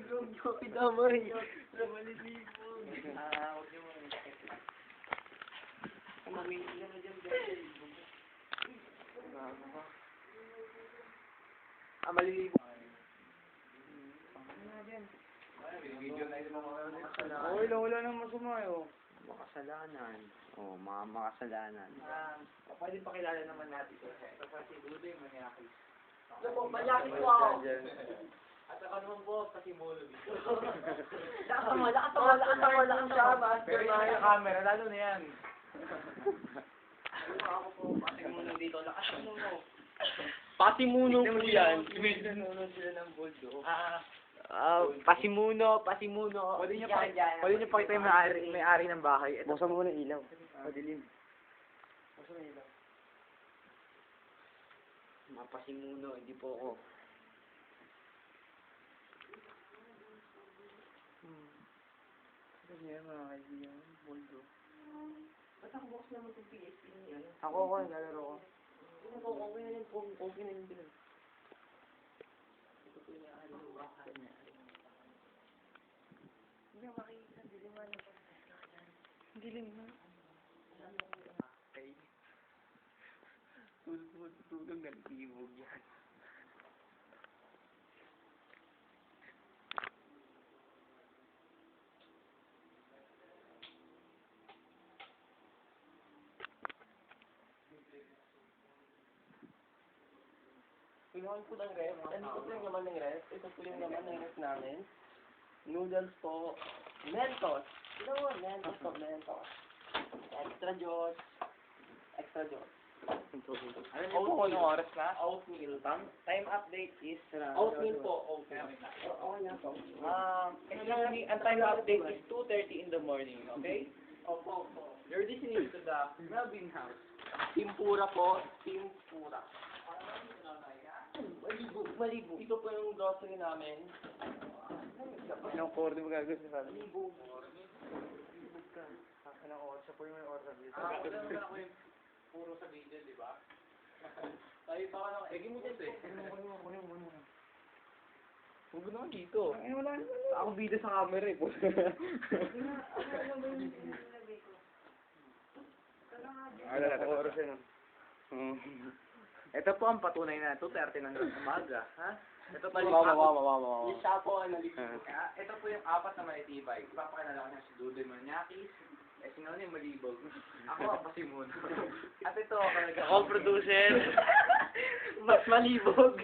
Huwag niyo pinamay. Sa malilibog. Huwag niyo mga. Mamili na na dyan, guys. Malilibog. Ano na dyan? Video na yun mga makasalanan. Wala nang masumayo. Makasalanan. Mga makasalanan. Pwede pakilala naman natin ito. Ito pa si Dudoy Maniakis. Ito po, Maniakis po ako. At ako naman po, Pasimulo dito. Lakas mo. Pero yung sa camera, lalo na yan. Ako po, Pasimuno dito. Lakas mo. Pasimuno po yan. Nanonood sila ng Boldo. Pasimuno. Pwede niyo pakita yung may-ari ng bahay. Ito. Buksan mo muna ilaw. Madilim. Buksan mo ilaw. Mapasimuno, hindi po ako. Ano yan mga kaibigan? Boldo. Ba't ang box naman itong PSP niya? Ako, naglalaro ko. Ano po, okay na yung phone. Okay na yung bilang. Ito po yung ano, baka niya. Hindi makikita, dilim na pa. Dilim na. Tulog ng tibog yan. Pinuhan po ng ref. Andito po yung laman ng ref. Ito po yung laman ng ref namin. Noodles po. Mentos. Ito po, Mentos po, Mentos. Extra Diyos. Extra Diyos. Alam niyo po kung anong oras na? Oatmeal. Time update is... Oatmeal po. Oatmeal. Okay na po. Ang time update is 2:30 in the morning, okay? Opo, opo. You're listening to the Melvin House. Timpura po. Timpura. Malibog. Ito po yung grocery namin. Anong core mo gagawin sa sabi? Malibog. Anong oras? Siya po yung may oras. Wala naman ako yung puro sa video, di ba? Tayo pa ka lang. Egi mo dito eh. Huwag naman dito. Ay, wala naman. Ako bida sa camera eh. Wala na oras yun. Ito po ang patunay na 2:30 na ng umaga, ha? Ito po Yung siya po ang nalibog. Ito po yung apat na manitibay. Ipapakilala ko na si Dudoy Maniakis. Sino na yung malibog? Ako ang Pasimuno. At ito, Ako producer. Mas malibog.